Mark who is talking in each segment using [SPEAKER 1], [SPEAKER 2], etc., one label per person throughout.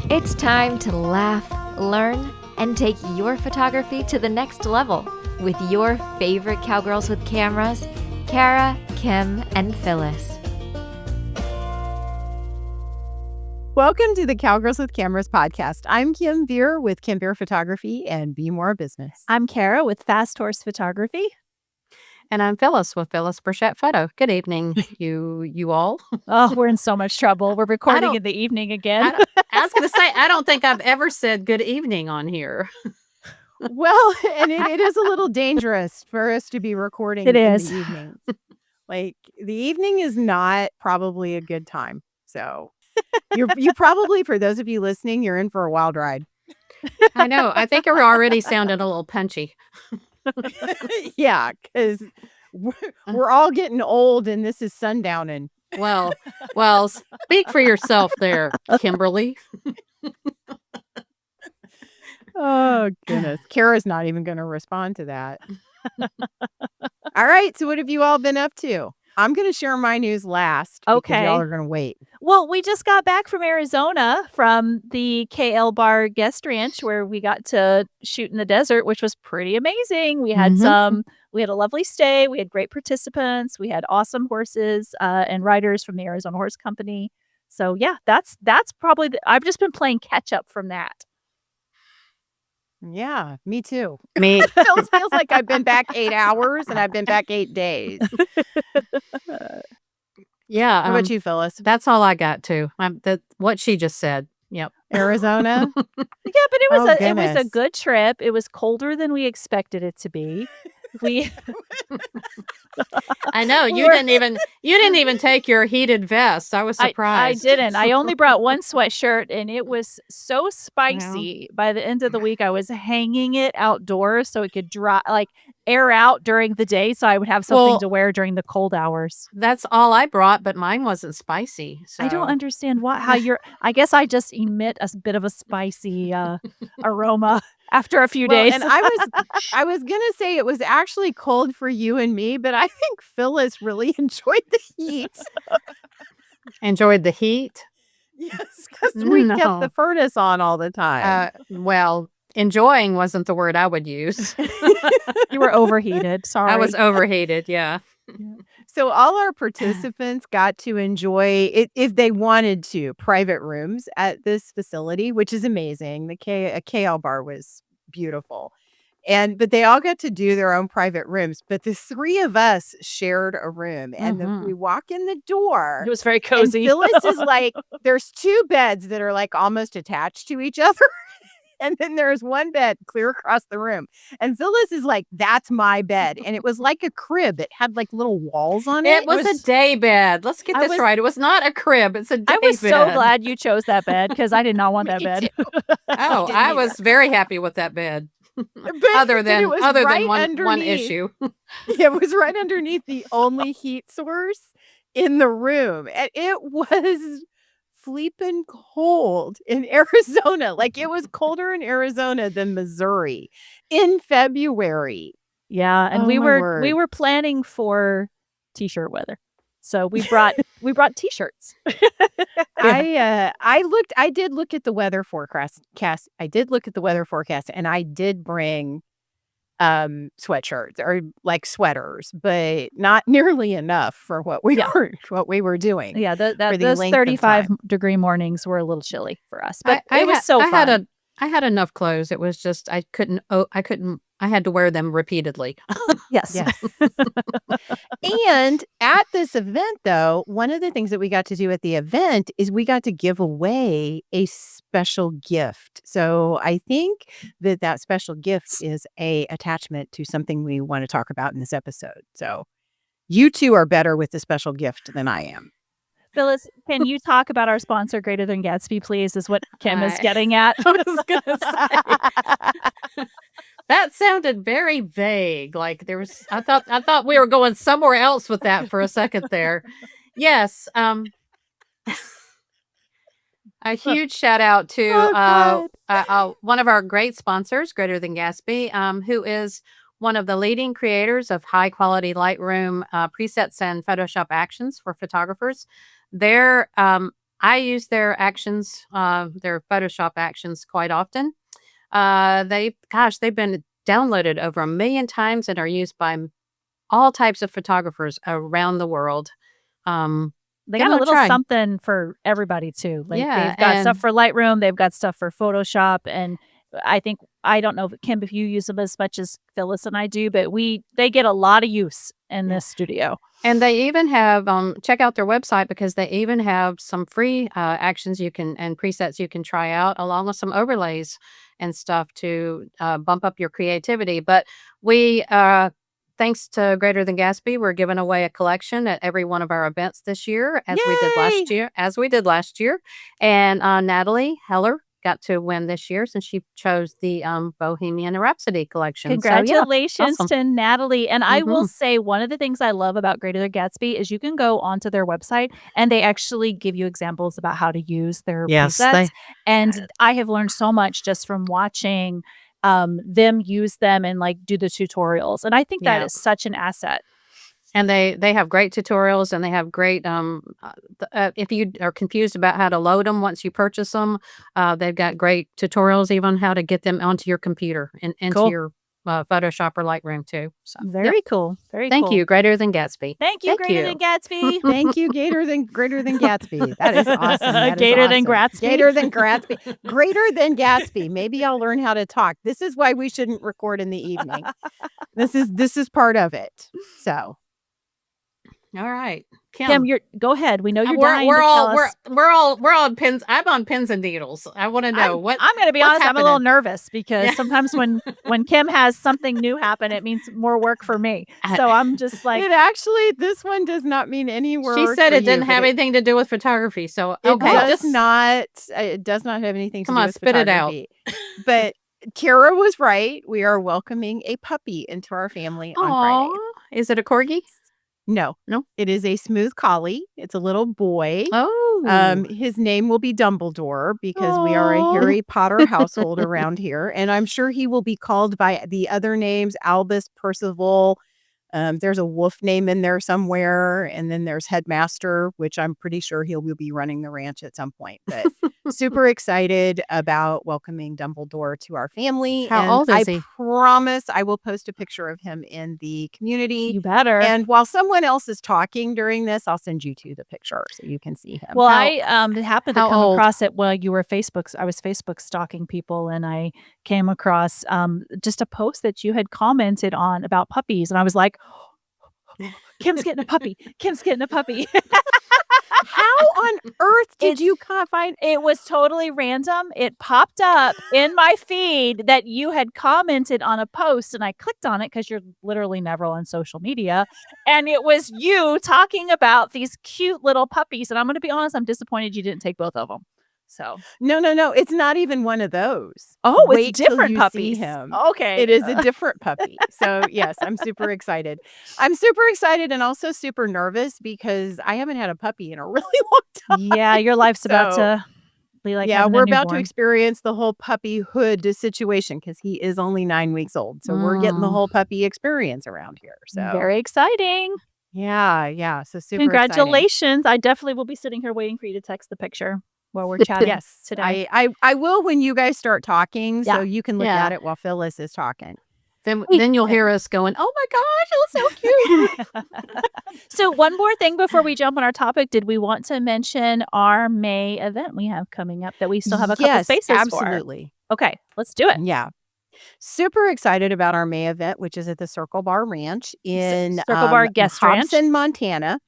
[SPEAKER 1] It's time to laugh, learn, and take your photography to the next level with your favorite Cowgirls with Cameras, Cara, Kim, and Phyllis.
[SPEAKER 2] Welcome to the Cowgirls with Cameras podcast. I'm Kim Beer with Kim Beer Photography and Be More Business.
[SPEAKER 3] I'm Cara with Fast Horse Photography.
[SPEAKER 4] And I'm Phyllis with Phyllis Burchett Photo. Good evening, you all.
[SPEAKER 3] Oh, we're in so much trouble. We're recording in the evening again.
[SPEAKER 4] I was going to say, I don't think I've ever said good evening on here.
[SPEAKER 2] Well, and it is a little dangerous for us to be recording in the evening. Like, the evening is not probably a good time. So you probably, for those of you listening, you're in for a wild ride.
[SPEAKER 4] I know. I think we're already sounding a little punchy.
[SPEAKER 2] Yeah, because we're all getting old and this is sundowning.
[SPEAKER 4] Well, speak for yourself there, Kimberly.
[SPEAKER 2] Oh, goodness. Cara's not even going to respond to that. All right. So what have you all been up to? I'm going to share my news last.
[SPEAKER 3] Okay.
[SPEAKER 2] Y'all are going to wait.
[SPEAKER 3] Well, we just got back from Arizona from the KL Bar Guest Ranch where we got to shoot in the desert, which was pretty amazing. We had we had a lovely stay. We had great participants. We had awesome horses and riders from the Arizona Horse Company. So yeah, that's probably, I've just been playing catch up from that.
[SPEAKER 2] Yeah, me too.
[SPEAKER 4] It
[SPEAKER 2] feels like I've been back 8 hours and I've been back 8 days.
[SPEAKER 4] Yeah.
[SPEAKER 2] What about you, Phyllis?
[SPEAKER 4] That's all I got too. What she just said. Yep.
[SPEAKER 2] Arizona?
[SPEAKER 3] Yeah, but it was a good trip. It was colder than we expected it to be.
[SPEAKER 4] I know you didn't even take your heated vest. I was surprised.
[SPEAKER 3] I didn't. I only brought one sweatshirt, and it was so spicy. By the end of the week, I was hanging it outdoors so it could air out during the day, so I would have something to wear during the cold hours.
[SPEAKER 4] That's all I brought, but mine wasn't spicy. So.
[SPEAKER 3] I don't understand I guess I just emit a bit of a spicy aroma after a few days.
[SPEAKER 2] And I was gonna say it was actually cold for you and me, but I think Phyllis really enjoyed the heat.
[SPEAKER 4] Enjoyed the heat?
[SPEAKER 2] Yes, because we kept the furnace on all the time.
[SPEAKER 4] Well, enjoying wasn't the word I would use.
[SPEAKER 3] You were overheated. Sorry.
[SPEAKER 4] I was overheated, yeah.
[SPEAKER 2] So all our participants got to enjoy, if they wanted to, private rooms at this facility, which is amazing. The KL bar was beautiful. But they all got to do their own private rooms. But the three of us shared a room. And we walk in the door.
[SPEAKER 3] It was very cozy.
[SPEAKER 2] And Phyllis is like, there's two beds that are like almost attached to each other. And then there's one bed clear across the room. And Phyllis is like, that's my bed. And it was like a crib. It had like little walls on it.
[SPEAKER 4] It was a day bed. Let's get this right. It was not a crib. It's a day bed.
[SPEAKER 3] I was so glad you chose that bed because I did not want that bed.
[SPEAKER 4] I was very happy with that bed. Other than one issue.
[SPEAKER 2] It was right underneath the only heat source in the room. And it was flipping cold in Arizona. Like, it was colder in Arizona than Missouri in February.
[SPEAKER 3] Yeah, and we were planning for t-shirt weather. So we brought t-shirts.
[SPEAKER 2] I did look at the weather forecast. I did look at the weather forecast and I did bring sweatshirts or like sweaters, but not nearly enough for what we were doing.
[SPEAKER 3] Yeah, those 35-degree mornings were a little chilly for us, but it was so fun.
[SPEAKER 4] I had enough clothes. It was just I had to wear them repeatedly.
[SPEAKER 3] Yes.
[SPEAKER 2] And at this event, though, one of the things that we got to do at the event is we got to give away a special gift. So I think that special gift is a attachment to something we want to talk about in this episode. So you two are better with the special gift than I am.
[SPEAKER 3] Phyllis, can you talk about our sponsor, Greater Than Gatsby, please? Is what Kim is getting at.
[SPEAKER 4] I was going to say. That sounded very vague. Like I thought we were going somewhere else with that for a second there. Yes. A huge shout out to one of our great sponsors, Greater Than Gatsby, who is one of the leading creators of high quality Lightroom presets and Photoshop actions for photographers. Their I use their actions, their Photoshop actions quite often. They've been downloaded over 1 million times and are used by all types of photographers around the world.
[SPEAKER 3] They
[SPEAKER 4] Give
[SPEAKER 3] got a
[SPEAKER 4] them a
[SPEAKER 3] little
[SPEAKER 4] try.
[SPEAKER 3] something for everybody too. Like
[SPEAKER 4] Yeah,
[SPEAKER 3] they've got stuff
[SPEAKER 4] and
[SPEAKER 3] for Lightroom, they've got stuff for Photoshop, and I don't know if Kim, if you use them as much as Phyllis and I do, but they get a lot of use in
[SPEAKER 4] Yeah.
[SPEAKER 3] this studio.
[SPEAKER 4] And they even have check out their website because they even have some free actions you can and presets you can try out, along with some overlays and stuff to bump up your creativity. But we, thanks to Greater Than Gatsby, we're giving away a collection at every one of our events this year, as we did last
[SPEAKER 2] Yay!
[SPEAKER 4] year. And Natalie Heller got to win this year since she chose the Bohemian Rhapsody collection. So yeah,
[SPEAKER 3] Congratulations
[SPEAKER 4] awesome.
[SPEAKER 3] to Natalie. And I will
[SPEAKER 4] Mhm.
[SPEAKER 3] say one of the things I love about Greater Than Gatsby is you can go onto their website and they actually give you examples about how to use their
[SPEAKER 2] Yes,
[SPEAKER 3] presets. And I have learned so much just from watching them use them and like do the tutorials. And I think that
[SPEAKER 4] Yeah.
[SPEAKER 3] is such an asset.
[SPEAKER 4] And they have great tutorials, and they have great, if you are confused about how to load them once you purchase them, they've got great tutorials even how to get them onto your computer and into
[SPEAKER 3] Cool.
[SPEAKER 4] your, Photoshop or Lightroom too. So, yep.
[SPEAKER 3] Very cool. Very
[SPEAKER 4] Thank
[SPEAKER 3] cool.
[SPEAKER 4] you, Greater Than Gatsby.
[SPEAKER 3] Thank you, Greater Than Gatsby.
[SPEAKER 2] Thank you, Greater Than Gatsby. That is awesome. That is
[SPEAKER 3] Gator than
[SPEAKER 2] awesome.
[SPEAKER 3] Gatsby.
[SPEAKER 2] Gator than Gatsby. Greater than Gatsby. Maybe I'll learn how to talk. This is why we shouldn't record in the evening. This is part of it. So
[SPEAKER 4] All right,
[SPEAKER 3] Kim, go ahead. We know you're
[SPEAKER 4] we're
[SPEAKER 3] dying
[SPEAKER 4] we're
[SPEAKER 3] to
[SPEAKER 4] all
[SPEAKER 3] tell us.
[SPEAKER 4] we're on pins. I'm on pins and needles. I want to know
[SPEAKER 3] I'm going to be
[SPEAKER 4] what's
[SPEAKER 3] honest. I'm a little
[SPEAKER 4] happening?
[SPEAKER 3] nervous because
[SPEAKER 4] Yeah.
[SPEAKER 3] sometimes when Kim has something new happen, it means more work for me. So I'm just like,
[SPEAKER 2] it actually, this one does not mean any work.
[SPEAKER 4] She said
[SPEAKER 2] for
[SPEAKER 4] it didn't
[SPEAKER 2] you, but
[SPEAKER 4] have anything to do with photography. So
[SPEAKER 2] It
[SPEAKER 4] okay,
[SPEAKER 2] does not. It does not have anything to
[SPEAKER 4] Come
[SPEAKER 2] do
[SPEAKER 4] on,
[SPEAKER 2] with
[SPEAKER 4] spit it out.
[SPEAKER 2] photography. But Cara was right. We are welcoming a puppy into our family on Friday.
[SPEAKER 4] Aw, is it a corgi?
[SPEAKER 2] No,
[SPEAKER 4] No?
[SPEAKER 2] it is a smooth collie. It's a little boy.
[SPEAKER 4] Oh,
[SPEAKER 2] His name will be Dumbledore because we are a
[SPEAKER 3] Aw.
[SPEAKER 2] Harry Potter household around here, and I'm sure he will be called by the other names: Albus, Percival. There's a wolf name in there somewhere, and then there's Headmaster, which I'm pretty sure he will be running the ranch at some point. But super excited about welcoming Dumbledore to our family.
[SPEAKER 4] How
[SPEAKER 2] and
[SPEAKER 4] old is
[SPEAKER 2] I
[SPEAKER 4] he?
[SPEAKER 2] promise I will post a picture of him in the community.
[SPEAKER 3] you better.
[SPEAKER 2] And while someone else is talking during this, I'll send you to the picture so you can see him.
[SPEAKER 3] Well, I happened to
[SPEAKER 4] how
[SPEAKER 3] come
[SPEAKER 4] old?
[SPEAKER 3] across it while you were I was Facebook stalking people, and I came across just a post that you had commented on about puppies, and I was like, Kim's getting a puppy. Kim's getting a puppy.
[SPEAKER 2] How on earth did
[SPEAKER 3] It's-
[SPEAKER 2] you find?
[SPEAKER 3] It was totally random. It popped up in my feed that you had commented on a post, and I clicked on it because you're literally never on social media. And it was you talking about these cute little puppies. And I'm going to be honest, I'm disappointed you didn't take both of them. So,
[SPEAKER 2] No. It's not even one of those.
[SPEAKER 3] oh,
[SPEAKER 2] Wait
[SPEAKER 3] it's
[SPEAKER 2] till
[SPEAKER 3] different
[SPEAKER 2] you
[SPEAKER 3] puppies.
[SPEAKER 2] see him.
[SPEAKER 3] Okay.
[SPEAKER 2] It is a different puppy. So yes, I'm super excited. I'm super excited and also super nervous because I haven't had a puppy in a really long time.
[SPEAKER 3] Yeah, your life's about
[SPEAKER 2] So,
[SPEAKER 3] to be like
[SPEAKER 2] yeah,
[SPEAKER 3] having
[SPEAKER 2] we're
[SPEAKER 3] a
[SPEAKER 2] about to
[SPEAKER 3] newborn.
[SPEAKER 2] experience the whole puppyhood situation because he is only 9 weeks old. So we're getting the
[SPEAKER 4] Mm.
[SPEAKER 2] whole puppy experience around here. So
[SPEAKER 3] Very exciting.
[SPEAKER 2] yeah. So super
[SPEAKER 3] Congratulations. I definitely will be sitting here waiting for you to text the picture while we're
[SPEAKER 2] exciting.
[SPEAKER 3] chatting
[SPEAKER 2] Yes,
[SPEAKER 3] today.
[SPEAKER 2] I will when you guys start talking, so
[SPEAKER 3] Yeah.
[SPEAKER 2] you can look
[SPEAKER 4] Yeah.
[SPEAKER 2] at it while Phyllis is talking.
[SPEAKER 4] Then you'll hear us going, "Oh my gosh, it was so cute."
[SPEAKER 3] So one more thing before we jump on our topic, did we want to mention our May event we have coming up that we still have a couple
[SPEAKER 2] Yes,
[SPEAKER 3] spaces for?
[SPEAKER 2] absolutely.
[SPEAKER 3] Okay, let's do it.
[SPEAKER 2] Yeah. Super excited about our May event, which is at the Circle Bar Ranch in
[SPEAKER 3] Circle Bar Guest Ranch.
[SPEAKER 2] Hobson, Montana.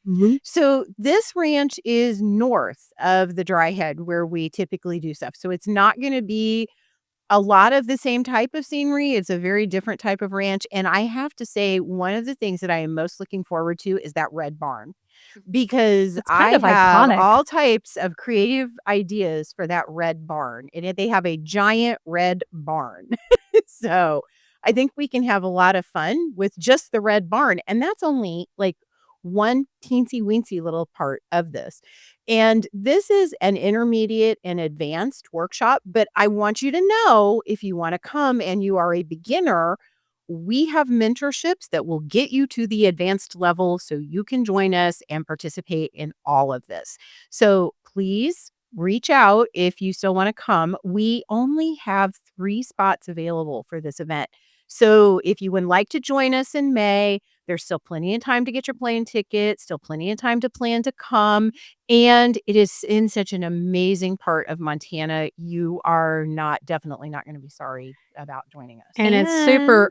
[SPEAKER 2] So this ranch is north of the Dry Head where we typically do stuff. So it's not going to be a lot of the same type of scenery. It's a very different type of ranch. And I have to say, one of the things that I am most looking forward to is that red barn. Because
[SPEAKER 3] It's kind
[SPEAKER 2] I
[SPEAKER 3] of
[SPEAKER 2] have
[SPEAKER 3] iconic.
[SPEAKER 2] all types of creative ideas for that red barn. And they have a giant red barn. So I think we can have a lot of fun with just the red barn. And that's only like one teensy weensy little part of this. And this is an intermediate and advanced workshop. But I want you to know, if you want to come and you are a beginner, we have mentorships that will get you to the advanced level so you can join us and participate in all of this. So please reach out if you still want to come. We only have 3 spots available for this event. So if you would like to join us in May, there's still plenty of time to get your plane ticket, still plenty of time to plan to come. And it is in such an amazing part of Montana. You are definitely not going to be sorry about joining us.
[SPEAKER 4] And it's super.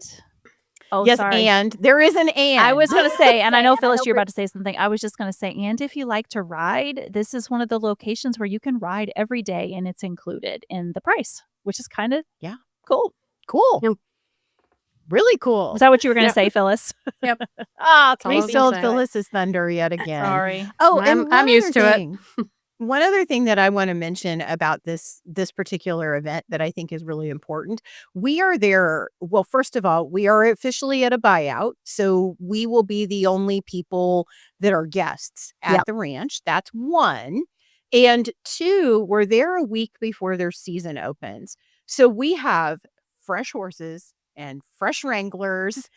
[SPEAKER 3] Oh,
[SPEAKER 2] yes,
[SPEAKER 3] sorry.
[SPEAKER 2] and there is an and.
[SPEAKER 3] I was going to say, and I know, Phyllis, you're about to say something. I was just going to say, and if you like to ride, this is one of the locations where you can ride every day, and it's included in the price, which is kind of cool.
[SPEAKER 2] Cool.
[SPEAKER 4] Yep.
[SPEAKER 2] Really cool.
[SPEAKER 3] Was that what you were going to say, Phyllis?
[SPEAKER 4] Yep.
[SPEAKER 2] We stole Phyllis's thunder yet again.
[SPEAKER 3] Sorry.
[SPEAKER 2] Oh,
[SPEAKER 4] I'm-
[SPEAKER 2] and
[SPEAKER 4] I'm used to it.
[SPEAKER 2] One other thing that I want to mention about this particular event that I think is really important. We are there. Well, first of all, we are officially at a buyout. So we will be the only people that are guests at the ranch. That's one. And two, we're there a week before their season opens. So we have fresh horses and fresh wranglers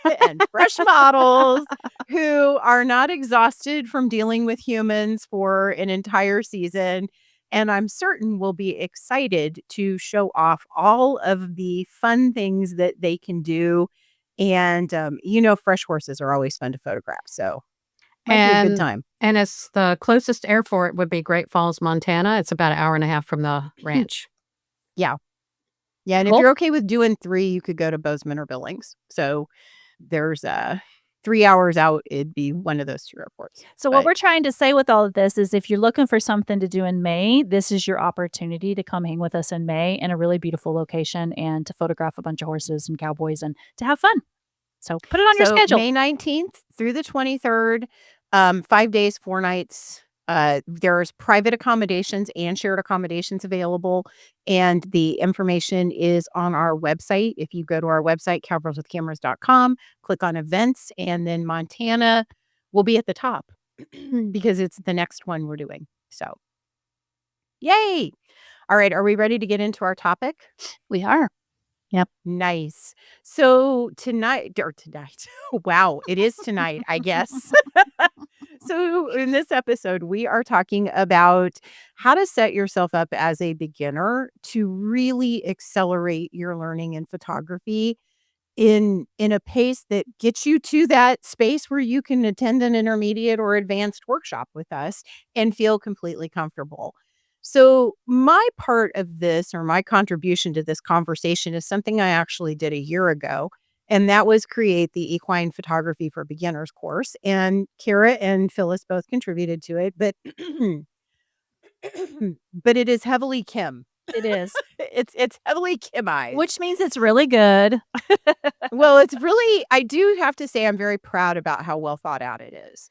[SPEAKER 2] and fresh models who are not exhausted from dealing with humans for an entire season. And I'm certain will be excited to show off all of the fun things that they can do. And, fresh horses are always fun to photograph. So might be a good time.
[SPEAKER 4] And it's the closest airport would be Great Falls, Montana. It's about an hour and a half from the ranch.
[SPEAKER 2] Yeah. Yeah, and if you're okay with doing 3, you could go to Bozeman or Billings. So there's 3 hours out, it'd be one of those 2 airports.
[SPEAKER 3] So what we're trying to say with all of this is if you're looking for something to do in May, this is your opportunity to come hang with us in May in a really beautiful location and to photograph a bunch of horses and cowboys and to have fun. So put it on your schedule.
[SPEAKER 2] May 19th through the 23rd, 5 days, 4 nights. There's private accommodations and shared accommodations available. And the information is on our website. If you go to our website, cowgirlswithcameras.com, click on events, and then Montana will be at the top because it's the next one we're doing. So, yay. All right. Are we ready to get into our topic?
[SPEAKER 3] We are. Yep.
[SPEAKER 2] Nice. So tonight, wow, it is tonight, I guess. So in this episode, we are talking about how to set yourself up as a beginner to really accelerate your learning in photography in a pace that gets you to that space where you can attend an intermediate or advanced workshop with us and feel completely comfortable. So my part of this, or my contribution to this conversation, is something I actually did a year ago. And that was create the Equine Photography for Beginners course. And Cara and Phyllis both contributed to it, but but it is heavily Kim.
[SPEAKER 3] It is.
[SPEAKER 2] It's heavily Kimized.
[SPEAKER 3] Which means it's really good.
[SPEAKER 2] Well, it's really, I do have to say I'm very proud about how well thought out it is.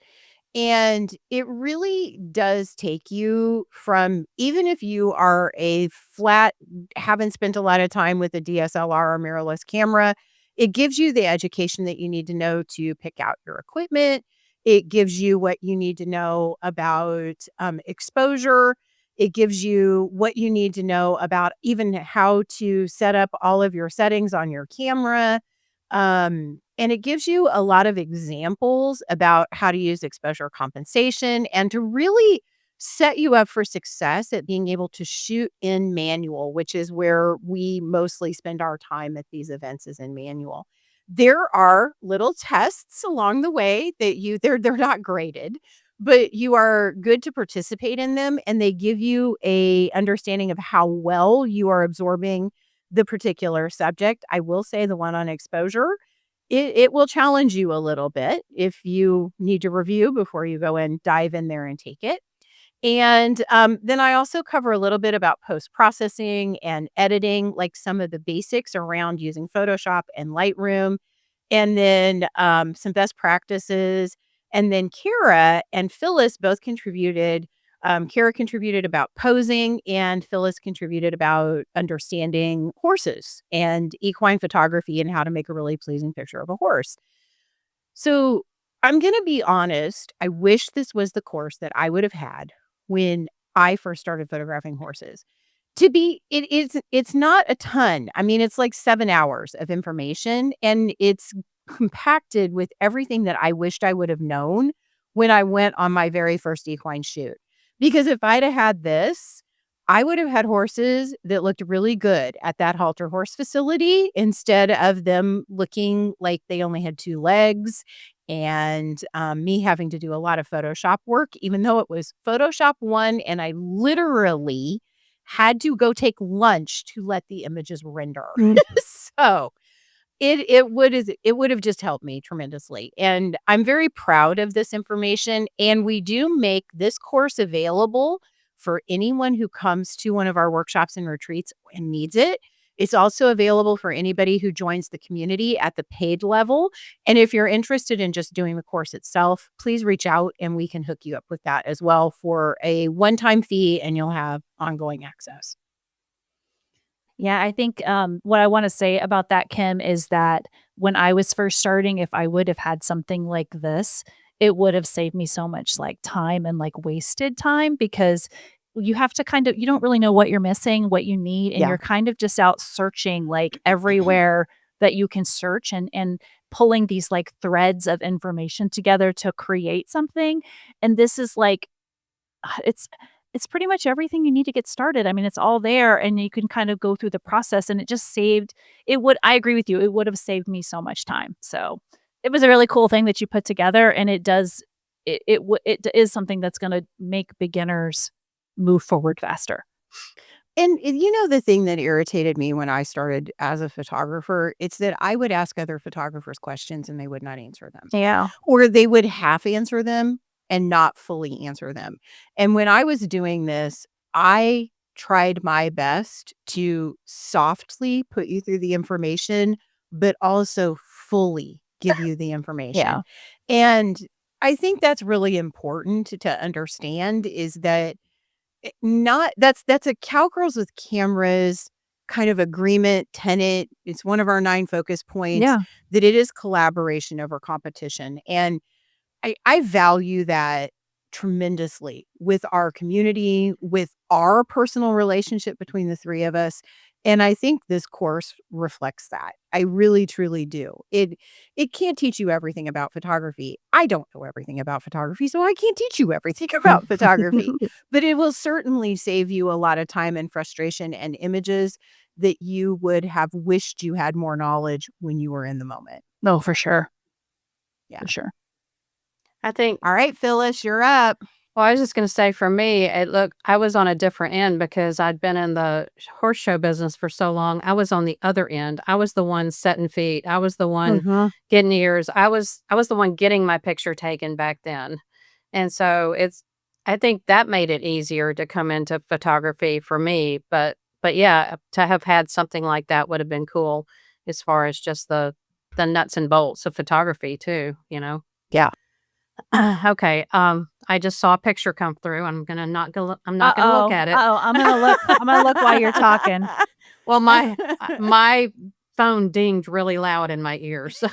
[SPEAKER 2] And it really does take you from, even if you are a flat, haven't spent a lot of time with a DSLR or mirrorless camera, it gives you the education that you need to know to pick out your equipment. It gives you what you need to know about exposure. It gives you what you need to know about even how to set up all of your settings on your camera. And it gives you a lot of examples about how to use exposure compensation and to really set you up for success at being able to shoot in manual, which is where we mostly spend our time at these events, is in manual. There are little tests along the way that they're not graded, but you are good to participate in them, and they give you a understanding of how well you are absorbing the particular subject. I will say the one on exposure, it will challenge you a little bit if you need to review before you go and dive in there and take it. And then I also cover a little bit about post-processing and editing, like some of the basics around using Photoshop and Lightroom, and then some best practices. And then Cara and Phyllis both contributed. Cara contributed about posing, and Phyllis contributed about understanding horses and equine photography and how to make a really pleasing picture of a horse. So I'm going to be honest. I wish this was the course that I would have had when I first started photographing horses. It's not a ton. I mean, it's like 7 hours of information, and it's compacted with everything that I wished I would have known when I went on my very first equine shoot. Because if I'd have had this, I would have had horses that looked really good at that halter horse facility instead of them looking like they only had 2 legs and me having to do a lot of Photoshop work, even though it was Photoshop 1 and I literally had to go take lunch to let the images render. So it would have just helped me tremendously, and I'm very proud of this information, and we do make this course available for anyone who comes to one of our workshops and retreats and needs it. It's also available for anybody who joins the community at the paid level, and if you're interested in just doing the course itself, please reach out and we can hook you up with that as well for a one-time fee, and you'll have ongoing access.
[SPEAKER 3] Yeah, I think, what I wanna say about that, Kim, is that when I was first starting, if I would have had something like this, it would have saved me so much, like, time and, like, wasted time because you have to kind of you don't really know what you're missing, what you need, and
[SPEAKER 2] Yeah.
[SPEAKER 3] you're kind of just out searching, like, everywhere that you can search and pulling these, like, threads of information together to create something, and this is, like, it's it's pretty much everything you need to get started. I mean, it's all there and you can kind of go through the process and it just saved it would I agree with you. It would have saved me so much time. So, it was a really cool thing that you put together and it does it is something that's going to make beginners move forward faster.
[SPEAKER 2] And you know, the thing that irritated me when I started as a photographer, it's that I would ask other photographers questions and they would not answer them.
[SPEAKER 3] Yeah.
[SPEAKER 2] Or they would half answer them and not fully answer them. And when I was doing this, I tried my best to softly put you through the information, but also fully give you the
[SPEAKER 3] Yeah.
[SPEAKER 2] information. And I think that's really important to understand is that not that's a Cowgirls with Cameras kind of agreement tenet. It's one of our 9 focus points
[SPEAKER 3] Yeah.
[SPEAKER 2] that it is collaboration over competition, and I value that tremendously with our community, with our personal relationship between the 3 of us, and I think this course reflects that. I really, truly do. It can't teach you everything about photography. I don't know everything about photography, so I can't teach you everything about photography, but it will certainly save you a lot of time and frustration and images that you would have wished you had more knowledge when you were in the moment.
[SPEAKER 3] No, for sure.
[SPEAKER 2] Yeah.
[SPEAKER 3] For sure.
[SPEAKER 4] I think
[SPEAKER 2] All right, Phyllis, you're up.
[SPEAKER 4] Well, I was just gonna say for me, I was on a different end because I'd been in the horse show business for so long. I was on the other end. I was the one setting feet. I was the one
[SPEAKER 2] Mhm.
[SPEAKER 4] getting ears. I was the one getting my picture taken back then. And so I think that made it easier to come into photography for me. But yeah, to have had something like that would have been cool as far as just the nuts and bolts of photography too, you know.
[SPEAKER 2] Yeah.
[SPEAKER 4] Okay, I just saw a picture come through. I'm not gonna look
[SPEAKER 3] Uh-oh.
[SPEAKER 4] at it.
[SPEAKER 3] Uh-oh, I'm gonna look while you're talking.
[SPEAKER 4] Well, my phone dinged really loud in my ear, so,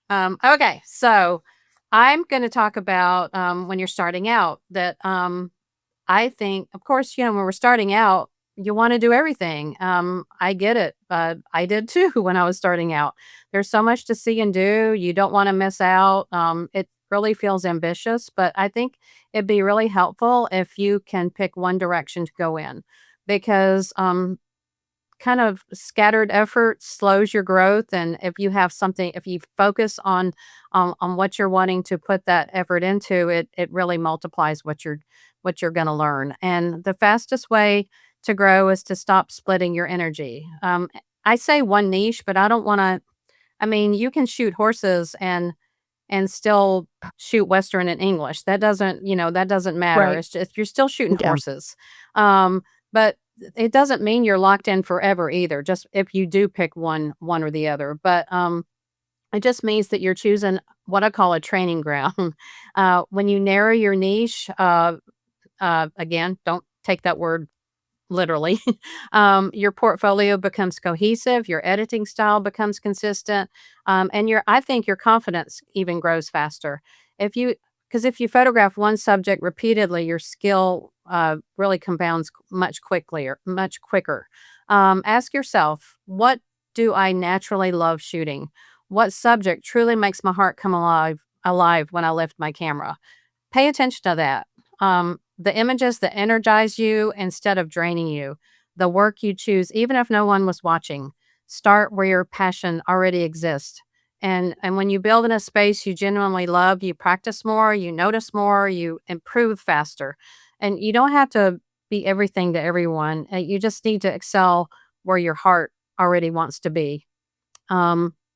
[SPEAKER 4] okay, so I'm gonna talk about, when you're starting out that, I think, of course, when we're starting out, you wanna do everything. I get it. I did too when I was starting out. There's so much to see and do. You don't wanna miss out. It really feels ambitious, but I think it'd be really helpful if you can pick one direction to go in because, kind of scattered effort slows your growth, and if you focus on what you're wanting to put that effort into, it really multiplies what you're going to learn. And the fastest way to grow is to stop splitting your energy. I say one niche, but I don't want to. I mean, you can shoot horses and still shoot Western and English. That doesn't matter.
[SPEAKER 3] Right.
[SPEAKER 4] It's just you're still shooting
[SPEAKER 2] Yeah.
[SPEAKER 4] horses. But it doesn't mean you're locked in forever either. Just if you do pick one or the other. But it just means that you're choosing what I call a training ground. When you narrow your niche, again, don't take that word literally. Your portfolio becomes cohesive, your editing style becomes consistent, and I think your confidence even grows faster. If you because if you photograph one subject repeatedly, your skill really compounds much quicker. Ask yourself, what do I naturally love shooting? What subject truly makes my heart come alive when I lift my camera? pay attention to that. The images that energize you instead of draining you, the work you choose, even if no one was watching, start where your passion already exists. And when you build in a space you genuinely love, you practice more, you notice more, you improve faster. And you don't have to be everything to everyone. You just need to excel where your heart already wants to be.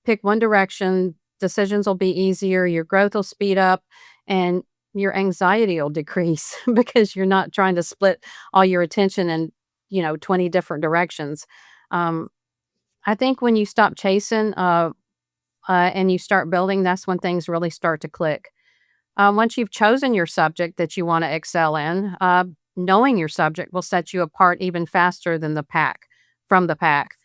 [SPEAKER 4] Pick one direction, decisions will be easier, your growth will speed up, and your anxiety will decrease because you're not trying to split all your attention in, 20 different directions. Um, I think when you stop chasing and you start building, that's when things really start to click. Once you've chosen your subject that you want to excel in, knowing your subject will set you apart even faster than from the pack.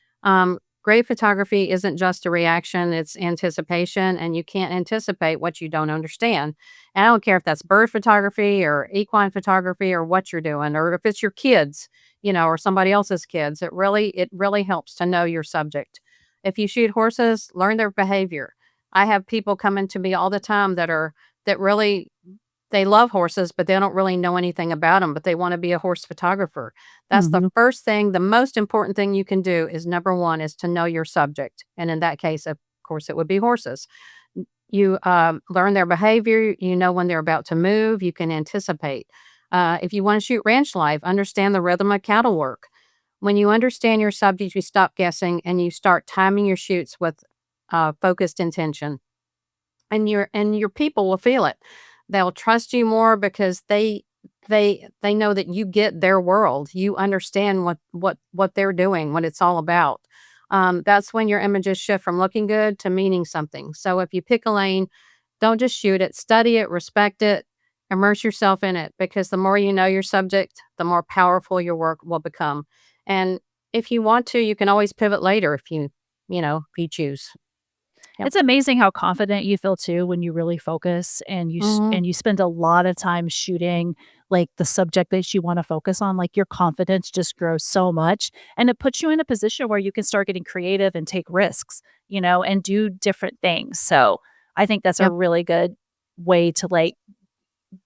[SPEAKER 4] Great photography isn't just a reaction, it's anticipation, and you can't anticipate what you don't understand. And I don't care if that's bird photography or equine photography or what you're doing, or if it's your kids, or somebody else's kids. It really helps to know your subject. If you shoot horses, learn their behavior. I have people coming to me all the time that really they love horses, but they don't really know anything about them, but they want to be a horse photographer. That's the first thing. The most important thing you can do is number one is to know your subject. And in that case, of course, it would be horses. You learn their behavior. You know when they're about to move. You can anticipate. If you want to shoot ranch life, understand the rhythm of cattle work. When you understand your subject, you stop guessing and you start timing your shoots with focused intention. And your people will feel it. They'll trust you more because they know that you get their world. You understand what they're doing, what it's all about. That's when your images shift from looking good to meaning something. So if you pick a lane, don't just shoot it, study it, respect it, immerse yourself in it, because the more you know your subject, the more powerful your work will become. And if you want to, you can always pivot later if you choose. Yep.
[SPEAKER 3] It's amazing how confident you feel too when you really focus and you spend a lot of time shooting like the subject that you want to focus on. Like your confidence just grows so much, and it puts you in a position where you can start getting creative and take risks, and do different things. So I think that's a
[SPEAKER 4] Yep.
[SPEAKER 3] really good way to like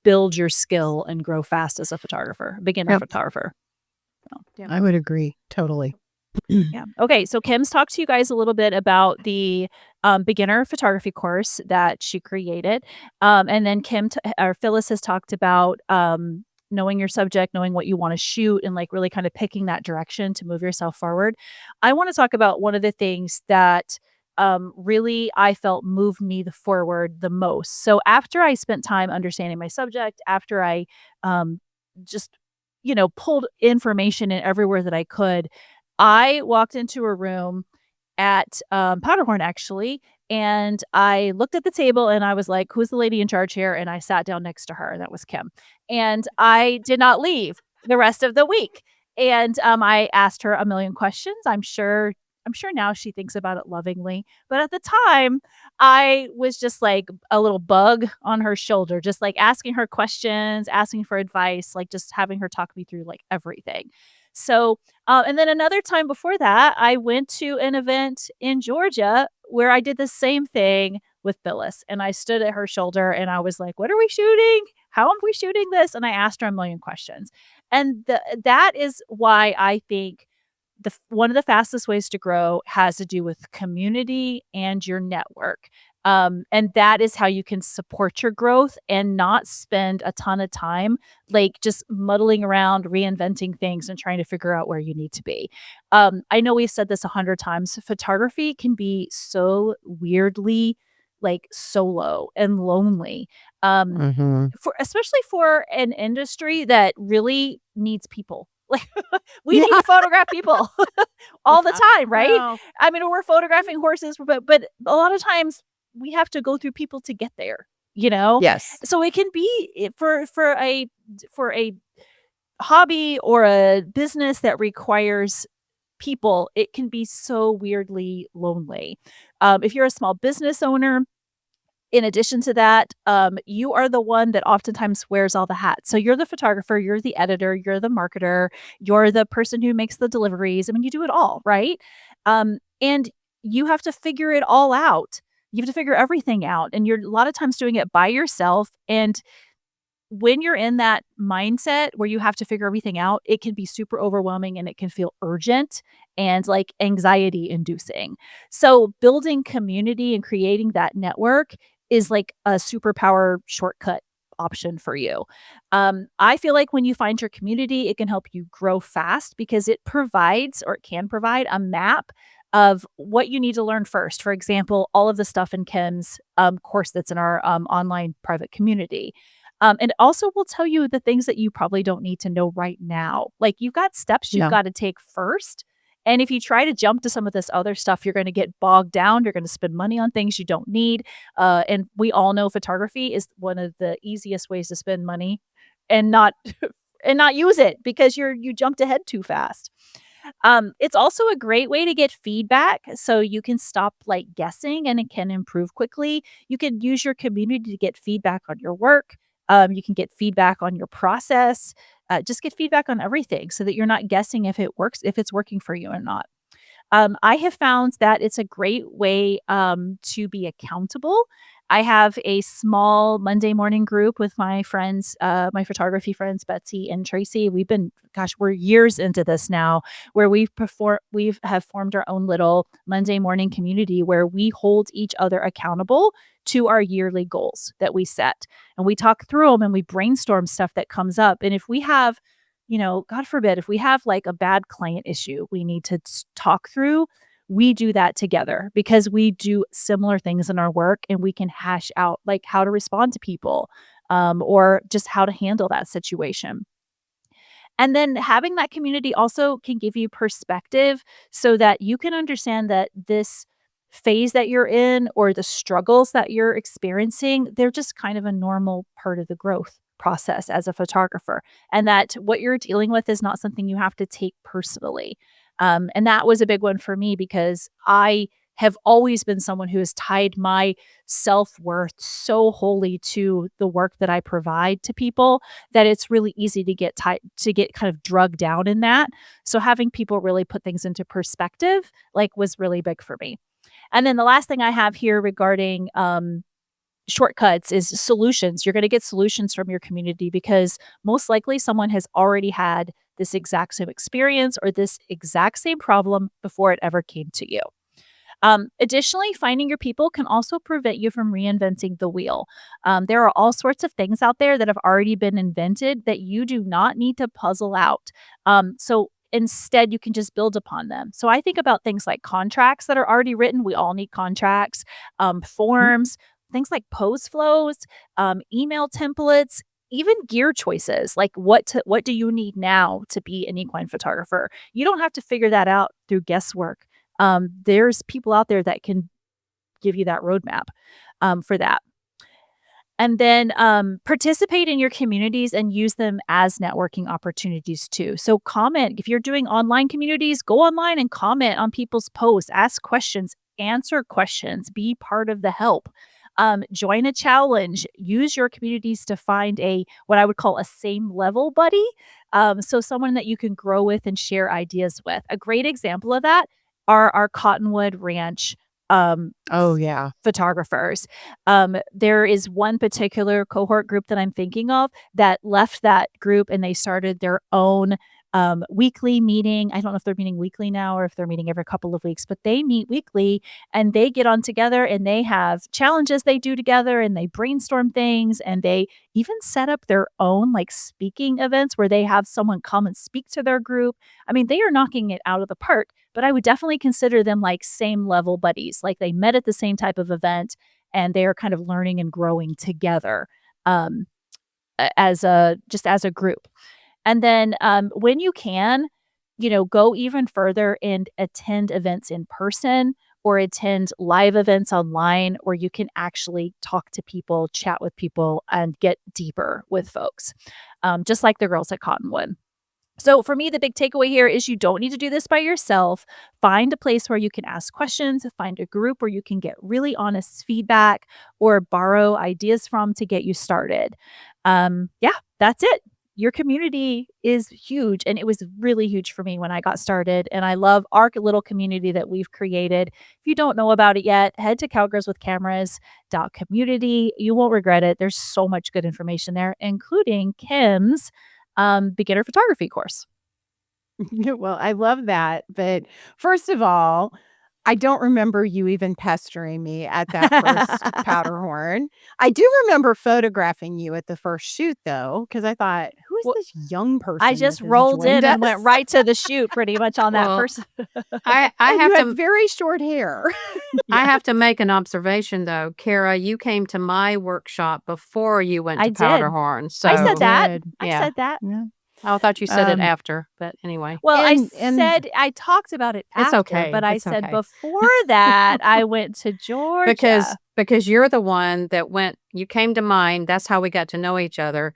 [SPEAKER 3] build your skill and grow fast as a beginner
[SPEAKER 2] Yep.
[SPEAKER 3] photographer.
[SPEAKER 2] I would agree. Totally.
[SPEAKER 3] Yeah. Okay. So Kim's talked to you guys a little bit about the beginner photography course that she created, and then or Phyllis has talked about knowing your subject, knowing what you want to shoot, and like really kind of picking that direction to move yourself forward. I want to talk about one of the things that really I felt moved me forward the most. So after I spent time understanding my subject, after I just pulled information in everywhere that I could, I walked into a room at Powderhorn actually, and I looked at the table and I was like, "Who's the lady in charge here?" And I sat down next to her, and that was Kim. And I did not leave the rest of the week. And I asked her a million questions. I'm sure now she thinks about it lovingly, but at the time, I was just like a little bug on her shoulder, just like asking her questions, asking for advice, like just having her talk me through like everything. So, and then another time before that, I went to an event in Georgia where I did the same thing with Phyllis. And I stood at her shoulder and I was like, "What are we shooting? How are we shooting this?" And I asked her a million questions. And that is why I think one of the fastest ways to grow has to do with community and your network. And that is how you can support your growth and not spend a ton of time like just muddling around, reinventing things and trying to figure out where you need to be. I know we've said this 100 times. Photography can be so weirdly like solo and lonely. Especially for an industry that really needs people. Like we need to photograph people all the time, right?
[SPEAKER 2] Wow.
[SPEAKER 3] I mean, we're photographing horses, but a lot of times we have to go through people to get there,
[SPEAKER 2] Yes.
[SPEAKER 3] So it can be for a hobby or a business that requires people, it can be so weirdly lonely. If you're a small business owner, in addition to that, you are the one that oftentimes wears all the hats. So you're the photographer, you're the editor, you're the marketer, you're the person who makes the deliveries. I mean, you do it all, right? And you have to figure it all out. You have to figure everything out. And you're a lot of times doing it by yourself. And when you're in that mindset where you have to figure everything out, it can be super overwhelming and it can feel urgent and like anxiety inducing. So building community and creating that network is like a superpower shortcut option for you. I feel like when you find your community, it can help you grow fast because it provides or it can provide a map of what you need to learn first. For example, all of the stuff in Kim's course that's in our online private community. And it also will tell you the things that you probably don't need to know right now. Like you've got steps you've
[SPEAKER 2] Yeah.
[SPEAKER 3] got to take first. And if you try to jump to some of this other stuff, you're going to get bogged down. You're going to spend money on things you don't need. And we all know photography is one of the easiest ways to spend money and not and not use it because you jumped ahead too fast. It's also a great way to get feedback so you can stop like guessing and it can improve quickly. You can use your community to get feedback on your work. You can get feedback on your process. Just get feedback on everything so that you're not guessing if it works, if it's working for you or not. I have found that it's a great way to be accountable. I have a small Monday morning group with my friends, my photography friends, Betsy and Tracy. We're years into this now, where we have formed our own little Monday morning community where we hold each other accountable to our yearly goals that we set, and we talk through them and we brainstorm stuff that comes up. And if we have God forbid, if we have like a bad client issue we need to talk through, we do that together because we do similar things in our work and we can hash out like how to respond to people or just how to handle that situation. And then having that community also can give you perspective so that you can understand that this phase that you're in or the struggles that you're experiencing, they're just kind of a normal part of the growth process as a photographer. And that what you're dealing with is not something you have to take personally. And that was a big one for me because I have always been someone who has tied my self-worth so wholly to the work that I provide to people that it's really easy to get kind of drugged down in that. So having people really put things into perspective like was really big for me. And then the last thing I have here regarding shortcuts is solutions. You're going to get solutions from your community because most likely someone has already had this exact same experience or this exact same problem before it ever came to you. Additionally, finding your people can also prevent you from reinventing the wheel. There are all sorts of things out there that have already been invented that you do not need to puzzle out. So instead, you can just build upon them. So I think about things like contracts that are already written. We all need contracts, forms, things like pose flows, email templates, even gear choices, like what do you need now to be an equine photographer? You don't have to figure that out through guesswork. There's people out there that can give you that roadmap for that. And then participate in your communities and use them as networking opportunities too. So comment. If you're doing online communities, go online and comment on people's posts, ask questions, answer questions, be part of the help. Join a challenge, use your communities to find what I would call a same level buddy. So someone that you can grow with and share ideas with. A great example of that are our Cottonwood Ranch
[SPEAKER 2] Oh, yeah.
[SPEAKER 3] photographers. There is one particular cohort group that I'm thinking of that left that group and they started their own weekly meeting. I don't know if they're meeting weekly now or if they're meeting every couple of weeks, but they meet weekly and they get on together and they have challenges they do together and they brainstorm things and they even set up their own like speaking events where they have someone come and speak to their group. I mean, they are knocking it out of the park, but I would definitely consider them like same level buddies. Like they met at the same type of event and they are kind of learning and growing together as a group. And then when you can, go even further and attend events in person or attend live events online, or you can actually talk to people, chat with people, and get deeper with folks, just like the girls at Cottonwood. So for me, the big takeaway here is you don't need to do this by yourself. Find a place where you can ask questions, find a group where you can get really honest feedback or borrow ideas from to get you started. Yeah, that's it. your community is huge, and it was really huge for me when I got started, and I love our little community that we've created. If you don't know about it yet, head to cowgirlswithcameras.community. You won't regret it. There's so much good information there, including Kim's beginner photography course.
[SPEAKER 2] Well, I love that. But first of all, I don't remember you even pestering me at that first Powderhorn. I do remember photographing you at the first shoot, though, because I thought, who is
[SPEAKER 3] Well,
[SPEAKER 2] this young person?
[SPEAKER 3] I just
[SPEAKER 2] that has
[SPEAKER 3] rolled in
[SPEAKER 2] joined
[SPEAKER 3] and
[SPEAKER 2] us?
[SPEAKER 3] went right to the shoot pretty much on that
[SPEAKER 4] Well,
[SPEAKER 3] first.
[SPEAKER 4] I
[SPEAKER 2] And
[SPEAKER 4] have
[SPEAKER 2] you
[SPEAKER 4] to
[SPEAKER 2] had very short hair.
[SPEAKER 4] I have to make an observation though. Cara, you came to my workshop before you went
[SPEAKER 3] I
[SPEAKER 4] to
[SPEAKER 3] did.
[SPEAKER 4] Powderhorn.
[SPEAKER 3] I
[SPEAKER 4] So
[SPEAKER 3] said that.
[SPEAKER 2] Good.
[SPEAKER 3] I
[SPEAKER 4] yeah.
[SPEAKER 3] said that.
[SPEAKER 2] Yeah.
[SPEAKER 4] I thought you said it
[SPEAKER 2] Um,
[SPEAKER 4] after, but anyway.
[SPEAKER 3] Well,
[SPEAKER 2] And-
[SPEAKER 3] I talked about it
[SPEAKER 4] It's
[SPEAKER 3] after,
[SPEAKER 4] okay.
[SPEAKER 3] but I
[SPEAKER 4] It's
[SPEAKER 3] said
[SPEAKER 4] okay.
[SPEAKER 3] before that I went to Georgia.
[SPEAKER 4] Because you're the one that you came to mine. That's how we got to know each other.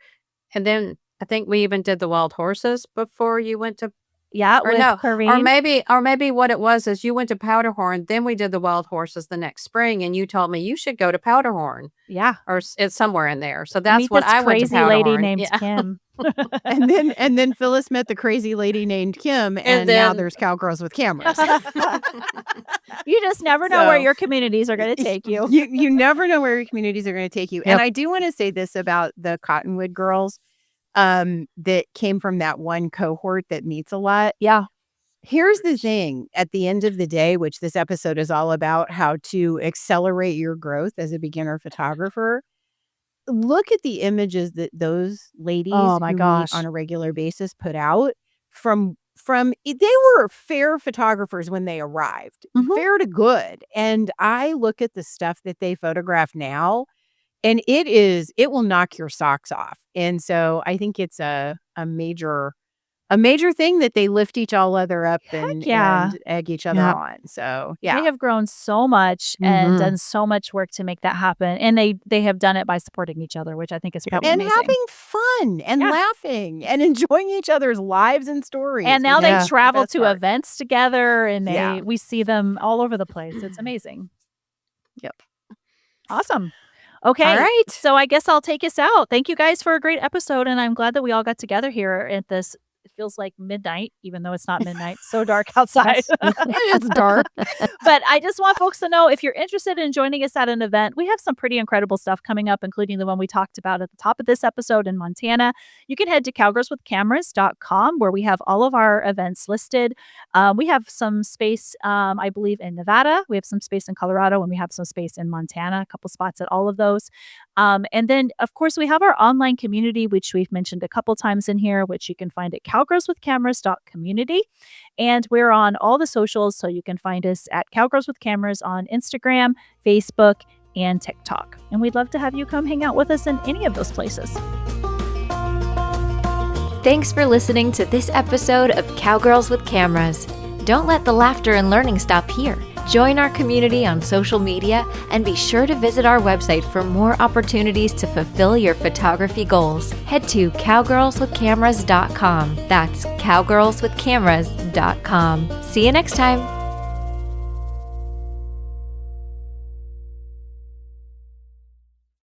[SPEAKER 4] And then I think we even did the wild horses before you went to
[SPEAKER 3] Yeah,
[SPEAKER 4] or
[SPEAKER 3] with
[SPEAKER 4] no,
[SPEAKER 3] Kareem.
[SPEAKER 4] or maybe what it was is you went to Powderhorn, then we did the wild horses the next spring, and you told me you should go to Powderhorn,
[SPEAKER 3] Yeah.
[SPEAKER 4] or it's somewhere in there. So that's
[SPEAKER 3] Meet
[SPEAKER 4] what
[SPEAKER 3] this
[SPEAKER 4] I went to
[SPEAKER 3] crazy lady
[SPEAKER 4] Powderhorn.
[SPEAKER 3] named
[SPEAKER 4] Yeah.
[SPEAKER 3] Kim.
[SPEAKER 2] and then Phyllis met the crazy lady named Kim, and now
[SPEAKER 4] then-
[SPEAKER 2] there's Cowgirls with Cameras.
[SPEAKER 3] You just never know where
[SPEAKER 2] So-
[SPEAKER 3] your communities are going to take you.
[SPEAKER 2] You never know where your communities are going to take you.
[SPEAKER 4] Yep.
[SPEAKER 2] And I do want to say this about the Cottonwood girls that came from that one cohort that meets a lot.
[SPEAKER 3] Yeah.
[SPEAKER 2] Here's the thing at the end of the day, which this episode is all about, how to accelerate your growth as a beginner photographer. Look at the images that those ladies
[SPEAKER 3] Oh my
[SPEAKER 2] who meet
[SPEAKER 3] gosh.
[SPEAKER 2] on a regular basis put out from they were fair photographers when they arrived,
[SPEAKER 3] Mhm.
[SPEAKER 2] fair to good. And I look at the stuff that they photograph now, and it will knock your socks off. And so I think it's a major thing that they lift each other up and egg each other
[SPEAKER 4] Yeah.
[SPEAKER 2] on. So yeah.
[SPEAKER 3] They have grown so much and
[SPEAKER 4] Mhm.
[SPEAKER 3] done so much work to make that happen. And they have done it by supporting each other, which I think is pretty
[SPEAKER 2] And
[SPEAKER 3] amazing.
[SPEAKER 2] having fun and
[SPEAKER 3] Yeah.
[SPEAKER 2] laughing and enjoying each other's lives and stories.
[SPEAKER 3] And now
[SPEAKER 2] which
[SPEAKER 3] they
[SPEAKER 2] is the
[SPEAKER 3] travel
[SPEAKER 2] best
[SPEAKER 3] to
[SPEAKER 2] part.
[SPEAKER 3] events together, and
[SPEAKER 2] Yeah.
[SPEAKER 3] we see them all over the place. It's amazing.
[SPEAKER 2] Yep.
[SPEAKER 3] Awesome. Okay.
[SPEAKER 4] All right.
[SPEAKER 3] So I guess I'll take us out. Thank you guys for a great episode, and I'm glad that we all got together here at this. It feels like midnight, even though it's not midnight. So dark outside.
[SPEAKER 2] It's dark.
[SPEAKER 3] But I just want folks to know, if you're interested in joining us at an event, we have some pretty incredible stuff coming up, including the one we talked about at the top of this episode in Montana. You can head to cowgirlswithcameras.com, where we have all of our events listed. We have some space, I believe, in Nevada. We have some space in Colorado, and we have some space in Montana, a couple spots at all of those. And then, of course, we have our online community, which we've mentioned a couple times in here, which you can find at cowgirlswithcameras.community. And we're on all the socials, so you can find us at Cowgirls with Cameras on Instagram, Facebook, and TikTok. And we'd love to have you come hang out with us in any of those places.
[SPEAKER 1] Thanks for listening to this episode of Cowgirls with Cameras. Don't let the laughter and learning stop here. Join our community on social media and be sure to visit our website for more opportunities to fulfill your photography goals. Head to cowgirlswithcameras.com. That's cowgirlswithcameras.com. See you next time.